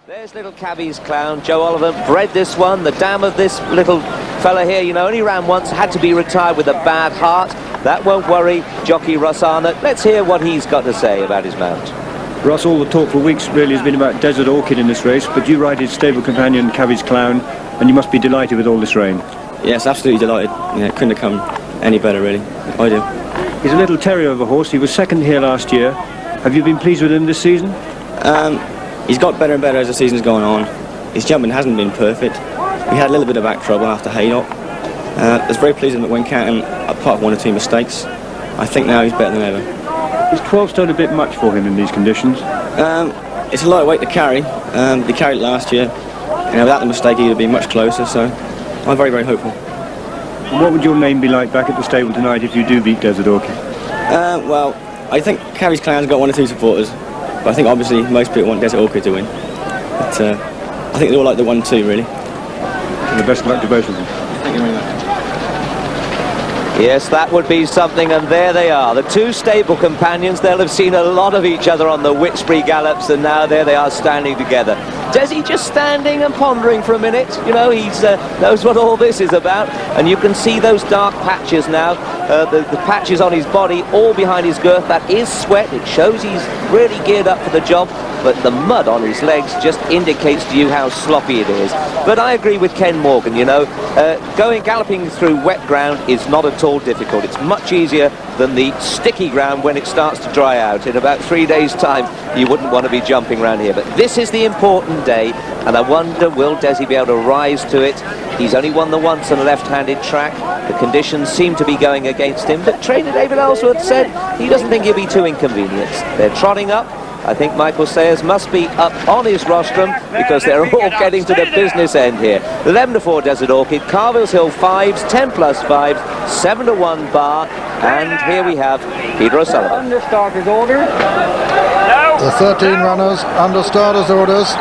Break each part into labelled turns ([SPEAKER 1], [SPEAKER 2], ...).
[SPEAKER 1] There's little Cabby's Clown. Joe Oliver bred this one. The dam of this little fella here, you know, only ran once, had to be retired with a bad heart. That won't worry jockey Russ Arnott. Let's hear what he's got to say about his mount.
[SPEAKER 2] Russ, all the talk for weeks really has been about Desert Orchid in this race, but you ride his stable companion Cabby's Clown, and you must be delighted with all this rain.
[SPEAKER 3] Yes, absolutely delighted. Yeah, it couldn't have come any better, really. I do.
[SPEAKER 2] He's a little terrier of a horse. He was second here last year. Have you been pleased with him this season?
[SPEAKER 3] He's got better and better as the season's gone on. His jumping hasn't been perfect. We had a little bit of back trouble after Haydock. I was very pleased with him at Cheltenham, apart from one or two mistakes. I think now he's better than ever.
[SPEAKER 2] Is 12 stone a bit much for him in these conditions?
[SPEAKER 3] It's a light weight to carry. He carried it last year. Without the mistake, he'd have been much closer, so I'm very, very hopeful.
[SPEAKER 2] What would your name be like back at the stable tonight if you do beat Desert Orchid?
[SPEAKER 3] Well, I think Cabby's Clown's got one or two supporters, but I think obviously most people want Desert Orchid to win. But I think they all like the 1-2, really.
[SPEAKER 2] And the best of luck to both of them.
[SPEAKER 3] Thank you very much.
[SPEAKER 1] Yes, that would be something, and there they are, the two stable companions. They'll have seen a lot of each other on the Whitesbury Gallops, and now there they are standing together. Desi just standing and pondering for a minute. You know, he knows what all this is about, and you can see those dark patches now, the patches on his body, all behind his girth. That is sweat. It shows he's really geared up for the job, but the mud on his legs just indicates to you how sloppy it is. But I agree with Ken Morgan, you know, galloping through wet ground is not at all difficult. It's much easier than the sticky ground when it starts to dry out. In about 3 days' time, you wouldn't want to be jumping around here. But this is the important day, and I wonder, will Desi be able to rise to it? He's only won the once on a left-handed track. The conditions seem to be going against him, but trainer David Elsworth said he doesn't think he'll be too inconvenienced. They're trotting up. I think Michael Sayers must be up on his rostrum because they're all getting to the business end here. 11-4 Desert Orchid, Carville's Hill 5s, 10 plus 5s, 7-1 bar, and here we have Peter O'Sullivan.
[SPEAKER 4] Under starter's order.
[SPEAKER 5] The 13 runners under starter's orders.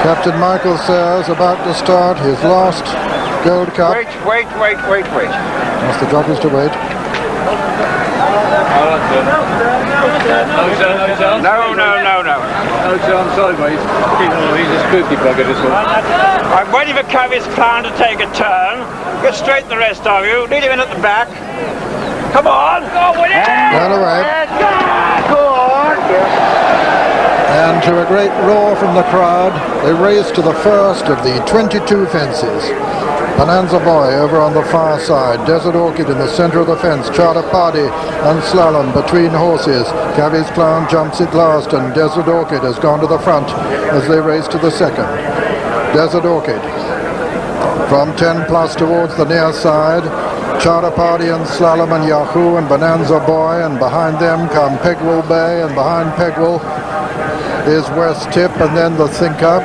[SPEAKER 5] Captain Michael Sayers about to start his last Gold Cup.
[SPEAKER 4] Wait.
[SPEAKER 5] Ask the jockeys to wait.
[SPEAKER 4] No, I'm sorry, mate. He's a spooky bugger, this one. I'm waiting for Cabby's Clown to take a turn. Get straight, the rest of you. Lead him in at the back. Come on. Go with it.
[SPEAKER 5] Well away.
[SPEAKER 4] Go on.
[SPEAKER 5] And to a great roar from the crowd, they race to the first of the 22 fences. Bonanza Boy over on the far side, Desert Orchid in the centre of the fence, Charter Party and Slalom between horses. Cabby's Clown jumps it last, and Desert Orchid has gone to the front as they race to the second. Desert Orchid from 10 plus towards the near side. Charter Party and Slalom and Yahoo and Bonanza Boy, and behind them come Pegwell Bay, and behind Pegwell is West Tip, and then the Thinker,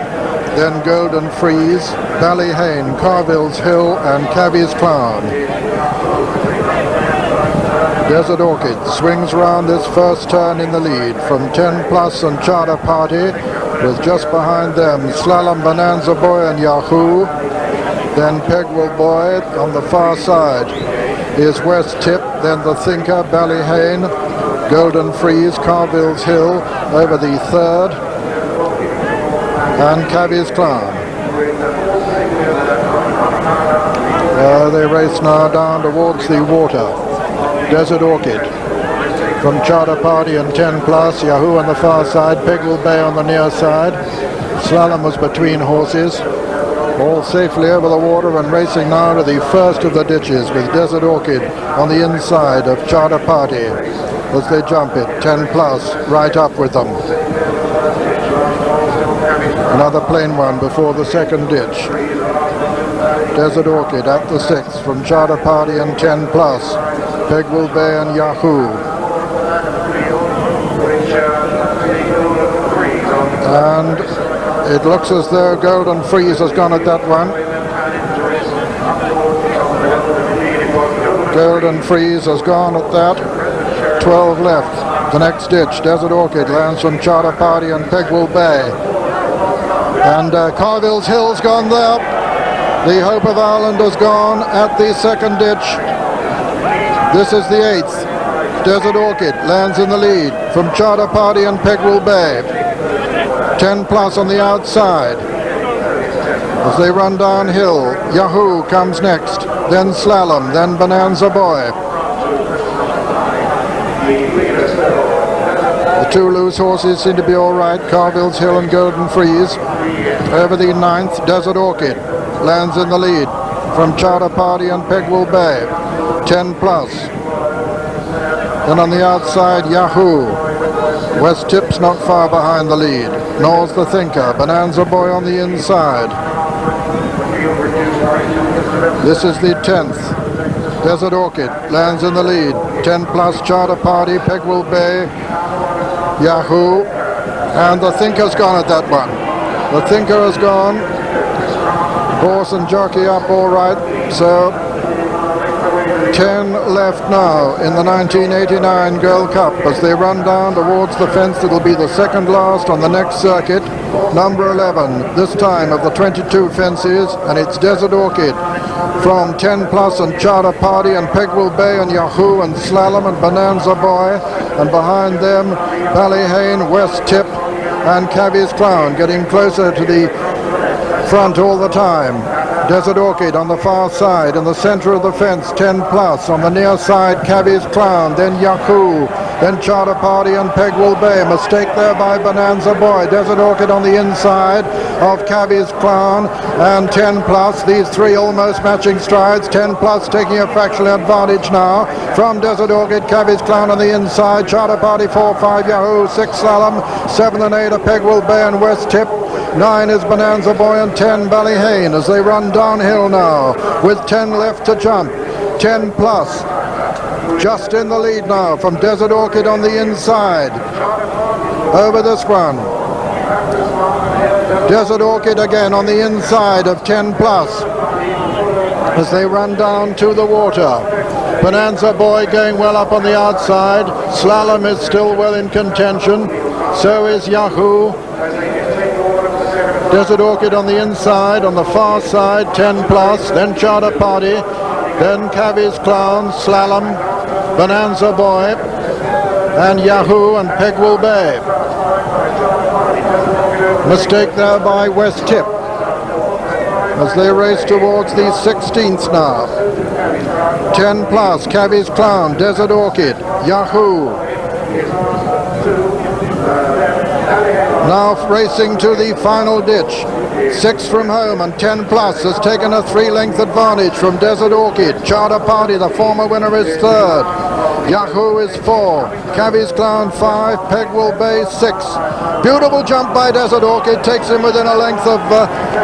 [SPEAKER 5] then Golden Freeze, Ballyhane, Carville's Hill and Cabby's Clown. Desert Orchid swings round this first turn in the lead from 10 plus and Charter Party, with just behind them Slalom, Bonanza Boy and Yahoo. Then Pegwell Boy on the far side is West Tip, then the Thinker, Ballyhane, Golden Freeze, Carville's Hill over the third, and Cabby's Clown. They race now down towards the water. Desert Orchid from Charter Party and 10 plus, Yahoo on the far side, Pegwell Bay on the near side. Slalom was between horses, all safely over the water and racing now to the first of the ditches, with Desert Orchid on the inside of Charter Party as they jump it, 10 plus right up with them. Another plain one before the second ditch. Desert Orchid at the sixth from Charter Party and 10 plus, Pegwell Bay and Yahoo. And it looks as though Golden Freeze has gone at that one. Golden Freeze has gone at that. 12 left. The next ditch, Desert Orchid lands from Charter Party and Pegwell Bay. And Carville's Hill's gone there. The Hope of Ireland has gone at the second ditch. This is the eighth. Desert Orchid lands in the lead from Charter Party and Pegwell Bay. 10 plus on the outside. As they run downhill, Yahoo comes next, then Slalom, then Bonanza Boy. The two loose horses seem to be all right, Carville's Hill and Golden Freeze. Over the 9th, Desert Orchid lands in the lead from Charter Party and Pegwell Bay, 10 plus. Then on the outside, Yahoo. West Tip's not far behind the lead, nor's the Thinker, Bonanza Boy on the inside. This is the 10th. Desert Orchid lands in the lead. 10 plus Charter Party, Pegwell Bay, Yahoo. And the Thinker's gone at that one. The Thinker has gone. Horse and jockey up all right. So 10 left now in the 1989 Gold Cup. As they run down towards the fence, it'll be the second last on the next circuit. Number 11, this time of the 22 fences, and it's Desert Orchid from 10 plus and Charter Party and Pegwell Bay and Yahoo and Slalom and Bonanza Boy, and behind them Ballyhane, West Tip and Cavvy's Clown getting closer to the front all the time. Desert Orchid on the far side, in the center of the fence, 10 plus. On the near side, Cavvy's Clown, then Yahoo, then Charter Party and Pegwell Bay. Mistake there by Bonanza Boy. Desert Orchid on the inside of Cavvy's Clown and 10 plus. These three almost matching strides. 10 plus taking a fractional advantage now from Desert Orchid. Cavvy's Clown on the inside. Charter Party 4-5 Yahoo, 6 Slalom, 7 and 8 are Pegwell Bay and West Tip. 9 is Bonanza Boy and 10 Ballyhane as they run downhill now with 10 left to jump. 10 plus just in the lead now from Desert Orchid on the inside. Over this one, Desert Orchid again on the inside of 10 plus as they run down to the water. Bonanza Boy going well up on the outside. Slalom is still well in contention. So is Yahoo. Desert Orchid on the inside, on the far side, 10 plus, then Charter Party, then Cavvy's Clown, Slalom, Bonanza Boy, and Yahoo and Pegwell Bay. Mistake there by West Tip as they race towards the 16th now. 10 plus, Cavvy's Clown, Desert Orchid, Yahoo. Now racing to the final ditch. 6 from home and 10 plus has taken a 3-length advantage from Desert Orchid. Charter Party, the former winner, is 3rd. Yahoo is 4. Cavvy's Clown 5. Pegwell Bay 6. Beautiful jump by Desert Orchid, takes him within a length of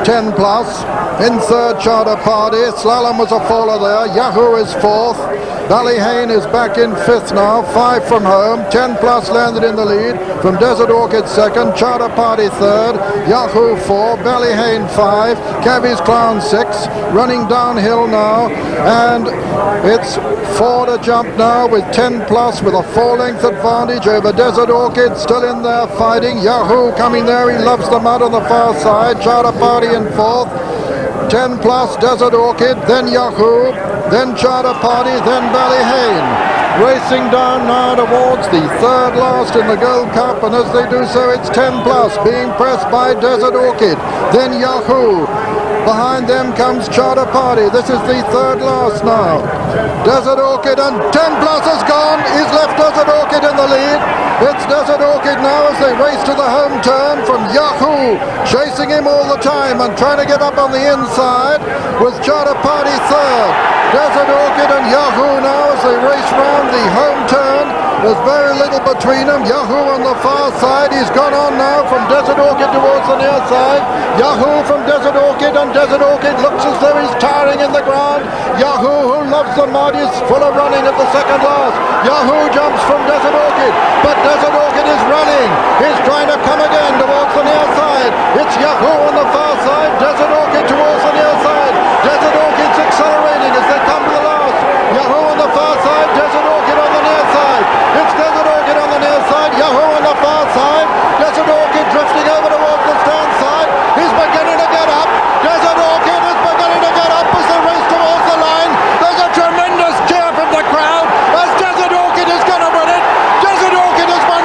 [SPEAKER 5] 10 plus. In 3rd, Charter Party. Slalom was a faller there. Yahoo is 4th. Ballyhane is back in 5th now, 5 from home. 10 plus landed in the lead from Desert Orchid 2nd, Charter Party 3rd, Yahoo 4, Ballyhane 5, Cavvy's Clown 6, running downhill now, and it's 4 to jump now with 10 plus with a 4-length advantage over Desert Orchid, still in there fighting. Yahoo coming there, he loves the mud on the far side. Charter Party in 4th. 10 plus Desert Orchid, then Yahoo, then Charter Party, then Ballyhane. Racing down now towards the 3rd last in the Gold Cup, and as they do so, it's 10 plus being pressed by Desert Orchid, then Yahoo. Behind them comes Charter Party. This is the 3rd last now. Desert Orchid and 10 plus has gone. He's left Desert Orchid in the lead. It's Desert Orchid now as they race to the home turn from Yahoo, chasing him all the time and trying to get up on the inside with Charter Party 3rd. Desert Orchid and Yahoo now as they race round the home turn. There's very little between them. Yahoo on the far side. He's gone on now from Desert Orchid towards the near side. Yahoo from Desert Orchid, and Desert Orchid looks as though he's tiring in the ground. Yahoo, who loves the mud, is full of running at the second last. Yahoo jumps from Desert Orchid, but Desert Orchid is running. He's trying to come again towards the near side. It's Yahoo on the far side. Desert Orchid towards the near side. Desert Orchid's accelerating as they come to the last. Yahoo on the far side. Desert Orchid on the near side. It's Desert Orchid on the near side. Yahoo on the far side. Desert Orchid drifting over towards the stand side. He's beginning to get up. Desert Orchid is beginning to get up as they race towards the line. There's a tremendous cheer from the crowd as Desert Orchid is going to win it. Desert Orchid has won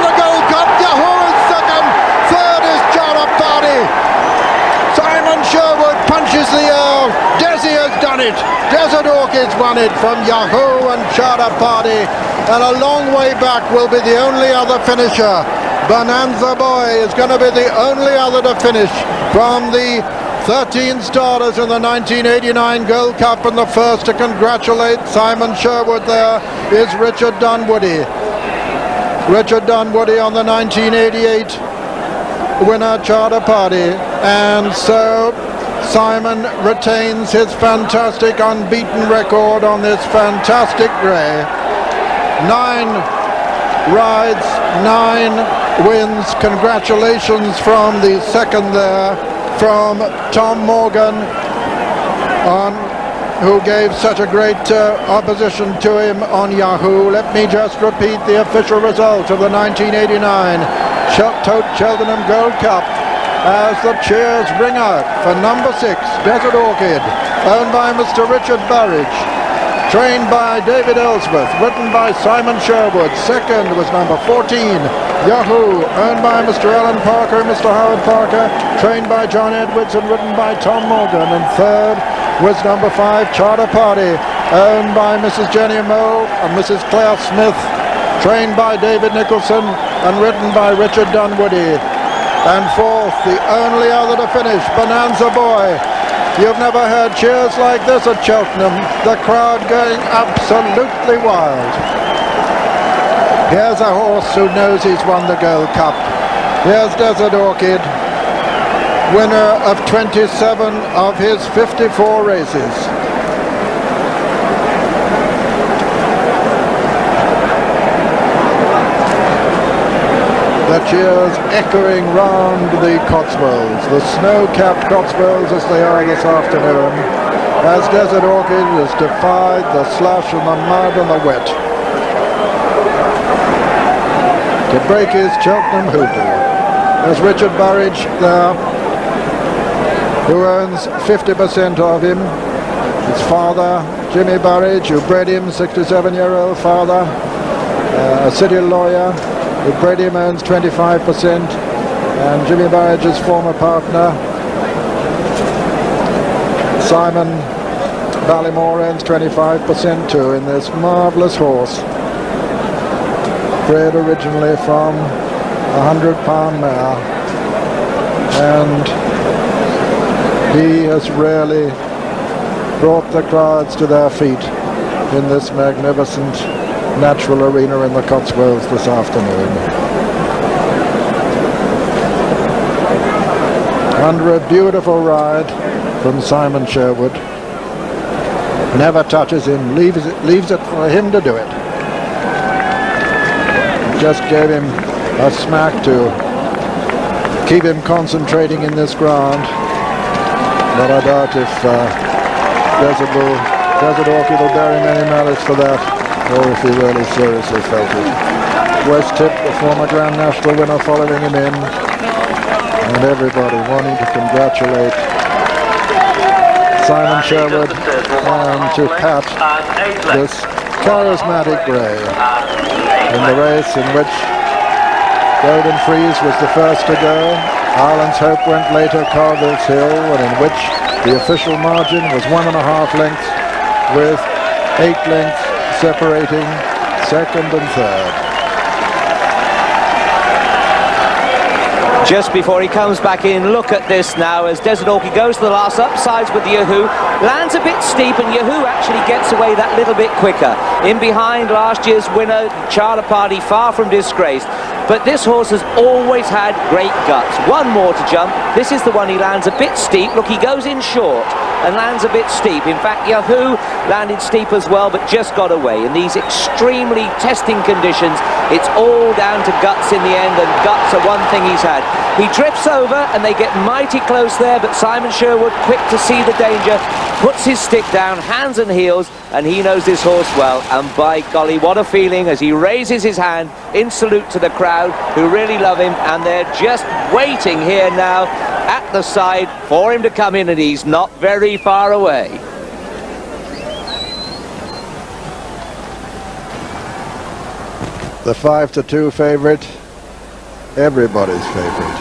[SPEAKER 5] Orchid's won it from Yahoo and Charter Party, and a long way back will be the only other finisher. Bonanza Boy is going to be the only other to finish from the 13 starters in the 1989 Gold Cup, and the first to congratulate Simon Sherwood there is Richard Dunwoody. Richard Dunwoody on the 1988 winner, Charter Party, and so Simon retains his fantastic unbeaten record on this fantastic grey. 9 rides, 9 wins. Congratulations from the second there, from Tom Morgan, who gave such a great opposition to him on Yahoo. Let me just repeat the official result of the 1989 Cheltenham Gold Cup as the cheers ring out for number 6, Desert Orchid, owned by Mr. Richard Burridge, trained by David Elsworth, written by Simon Sherwood. Second was number 14, Yahoo, owned by Mr. Alan Parker and Mr. Howard Parker, trained by John Edwards and written by Tom Morgan. And third was number 5, Charter Party, owned by Mrs. Jenny Moe and Mrs. Claire Smith, trained by David Nicholson and written by Richard Dunwoody. And fourth, the only other to finish, Bonanza Boy. You've never heard cheers like this at Cheltenham, the crowd going absolutely wild. Here's a horse who knows he's won the Gold Cup. Here's Desert Orchid, winner of 27 of his 54 races. The cheers echoing round the Cotswolds, the snow-capped Cotswolds as they are this afternoon, as Desert Orchid has defied the slush and the mud and the wet to break his Cheltenham hoodoo. There's Richard Burridge there, who owns 50% of him. His father, Jimmy Burridge, who bred him, 67-year-old father, a city lawyer, who bred him, owns 25%, and Jimmy Burridge's former partner, Simon Ballymore, owns 25% too in this marvellous horse, bred originally from a 100-pound mare, and he has really brought the crowds to their feet in this magnificent natural arena in the Cotswolds this afternoon. Under a beautiful ride from Simon Sherwood. Never touches him, leaves it for him to do it. Just gave him a smack to keep him concentrating in this ground. But I doubt if Desert Orchid will bear him any malice for that, or if he really seriously felt it. West Tip, the former Grand National winner, following him in, and everybody wanting to congratulate Simon Sherwood and to pat this charismatic grey in the race in which Golden Freeze was the first to go. Ireland's Hope went later, Carville's Hill, and in which the official margin was 1.5 lengths, with 8 lengths separating second and third.
[SPEAKER 1] Just before he comes back in, look at this now as Desert Orchid goes to the last upsides with Yahoo, lands a bit steep, and Yahoo actually gets away that little bit quicker. In behind last year's winner, Charter Party, far from disgraced. But this horse has always had great guts. One more to jump. This is the one he lands a bit steep. Look, he goes in short and lands a bit steep. In fact, Yahoo landed steep as well, but just got away. In these extremely testing conditions, it's all down to guts in the end, and guts are one thing he's had. He drifts over and they get mighty close there, but Simon Sherwood, quick to see the danger, puts his stick down, hands and heels, and he knows this horse well. And by golly, what a feeling as he raises his hand in salute to the crowd who really love him, and they're just waiting here now at the side for him to come in, and he's not very far away.
[SPEAKER 5] The 5-2 favourite, everybody's favourite.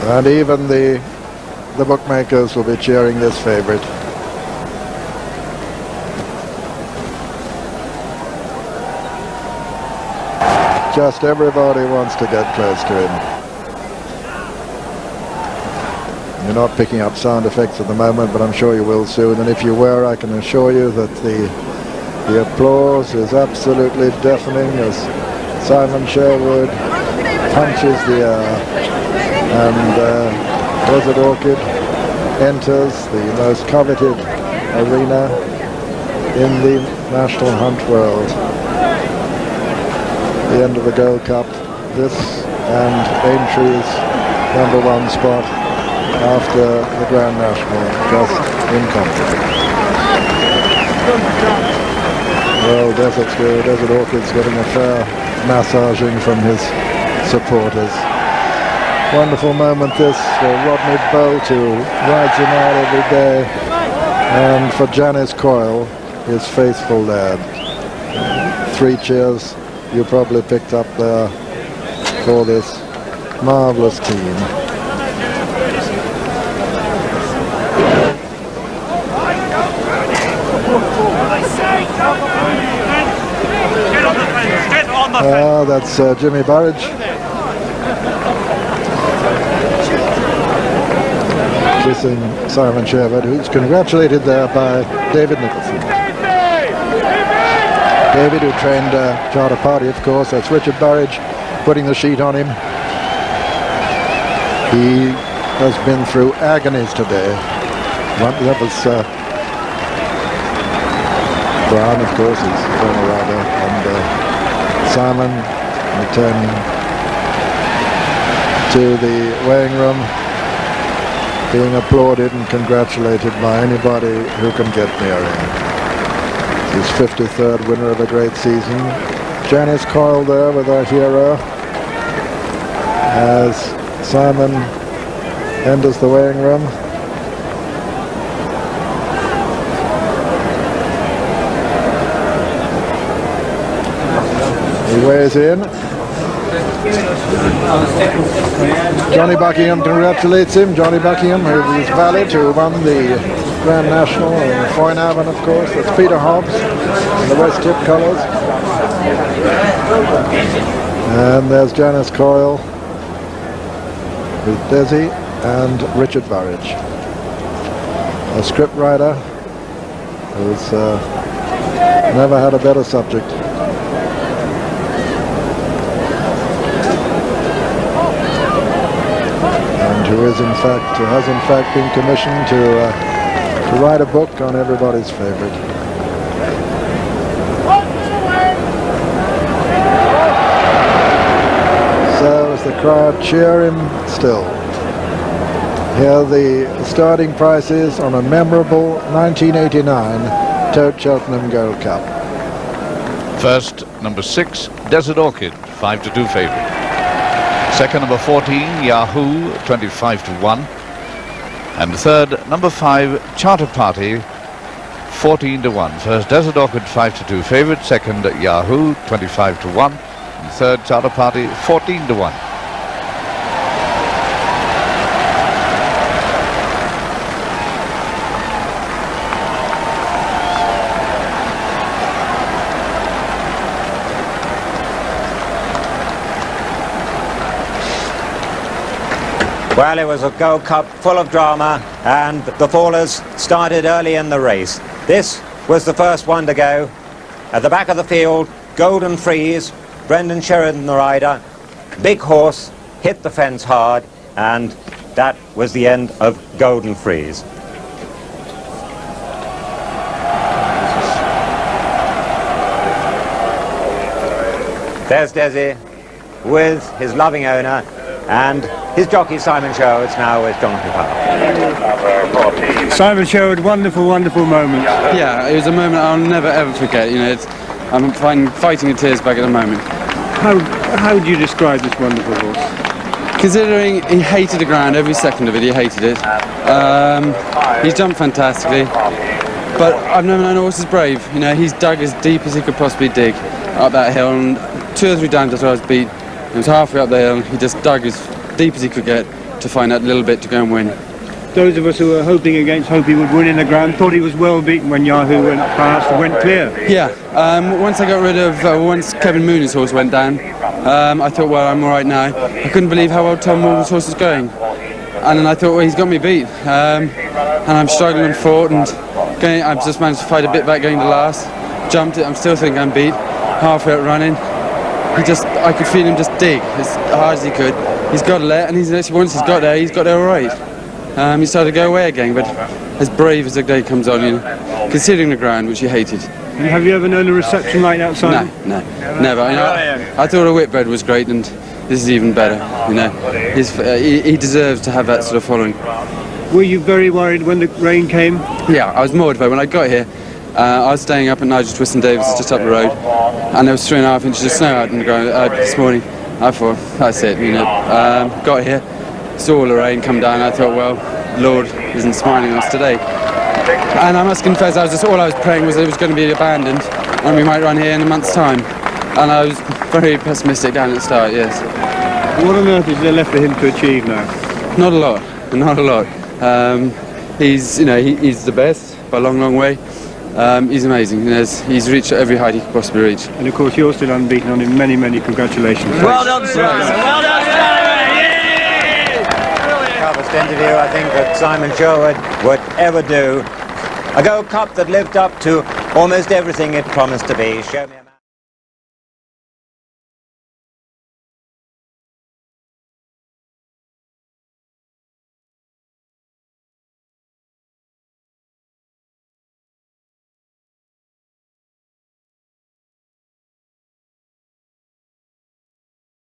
[SPEAKER 5] And even the bookmakers will be cheering this favourite. Just everybody wants to get close to him. You're not picking up sound effects at the moment, but I'm sure you will soon. And if you were, I can assure you that the applause is absolutely deafening as Simon Sherwood punches the air. And Desert Orchid enters the most coveted arena in the national hunt world. The end of the Gold Cup, this and Aintree's #1 spot after the Grand National, just incomparable. Well, Desert Orchid's getting a fair massaging from his supporters. Wonderful moment this for Rodney Bolt, who rides him out every day, and for Janice Coyle, his faithful lad. 3 cheers you probably picked up there for this marvellous team. That's Jimmy Burridge. Kissing Simon Sherwood, who's congratulated there by David Nicholson. David, who trained Charter Party, of course. That's Richard Burridge putting the sheet on him. He has been through agonies today. That was Brown, of course, his former rider, and Simon returning to the weighing room, being applauded and congratulated by anybody who can get near him. His 53rd winner of a great season. Janice Coyle there with our hero as Simon enters the weighing room. He weighs in. Johnny Buckingham congratulates him. Johnny Buckingham, who is valet, who won the Grand National in Foynavan, of course. That's Peter Hobbs in the West Tip colours. And there's Janice Coyle with Desi and Richard Burridge. A scriptwriter who's never had a better subject. Who has in fact been commissioned to write a book on everybody's favorite. So as the crowd cheer him still, here the starting price is on a memorable 1989 Tote Cheltenham Gold Cup.
[SPEAKER 6] First, number 6, Desert Orchid, 5-2 favourite. Second, number 14, Yahoo, 25-1. And third, number 5, Charter Party, 14-1. First, Desert Orchid, 5-2 favourite. Second, Yahoo, 25-1. And third, Charter Party, 14-1.
[SPEAKER 7] Well, it was a Gold Cup full of drama, and the fallers started early in the race. This was the first one to go. At the back of the field, Golden Freeze, Brendan Sheridan the rider. Big horse, hit the fence hard, and that was the end of Golden Freeze. There's Desi with his loving owner, and his jockey Simon Sherwood now with Jonathan Powell.
[SPEAKER 2] Simon Sherwood, wonderful, wonderful moment.
[SPEAKER 8] Yeah, it was a moment I'll never ever forget. You know, I'm fighting the tears back at the moment.
[SPEAKER 2] How would you describe this wonderful horse?
[SPEAKER 8] Considering he hated the ground, every second of it, he hated it. He's jumped fantastically, but I've never known a horse as brave. You know, he's dug as deep as he could possibly dig up that hill, and 2 or 3 times after I was beat. It was halfway up the hill, he just dug as deep as he could get, to find that little bit to go and win.
[SPEAKER 2] Those of us who were hoping against hope he would win in the ground thought he was well beaten when Yahoo went past and went clear.
[SPEAKER 8] Yeah, once I got rid of, once Kevin Mooney's horse went down, I thought, well, I'm all right now. I couldn't believe how well Tom Morgan's horse was going. And then I thought, well, he's got me beat. And I'm struggling and fought, and I've just managed to fight a bit back going to last. Jumped it, I'm still thinking I'm beat. Halfway out running. I could feel him just dig as hard as he could. He's got to let, and once he's got there all right. He started to go away again, but as brave as the day comes on, you know, considering the ground, which he hated.
[SPEAKER 2] And have you ever known a reception like that, Simon?
[SPEAKER 8] No, never. You know, I thought a whitbread was great, and this is even better. You know, he deserves to have that sort of following.
[SPEAKER 2] Were you very worried when the rain came?
[SPEAKER 8] Yeah, I was mortified when I got here. I was staying up at Nigel Twiston Davis just up the road, and there was 3.5 inches of snow out on the ground this morning. I thought, that's it, you know. Got here, saw the rain come down. I thought, well, Lord isn't smiling on us today. And I must confess, all I was praying was that it was going to be abandoned, and we might run here in a month's time. And I was very pessimistic down at the start. Yes.
[SPEAKER 2] What on earth is there left for him to achieve now?
[SPEAKER 8] Not a lot. Not a lot. He's the best by a long, long way. He's amazing. He's reached every height he could possibly reach.
[SPEAKER 2] And of course, you're still unbeaten on him. Many, many congratulations.
[SPEAKER 1] Well done, sir. Well done, sir.
[SPEAKER 7] Toughest interview I think that Simon Sherwood would ever do. A Gold Cup that lived up to almost everything it promised to be. Show me.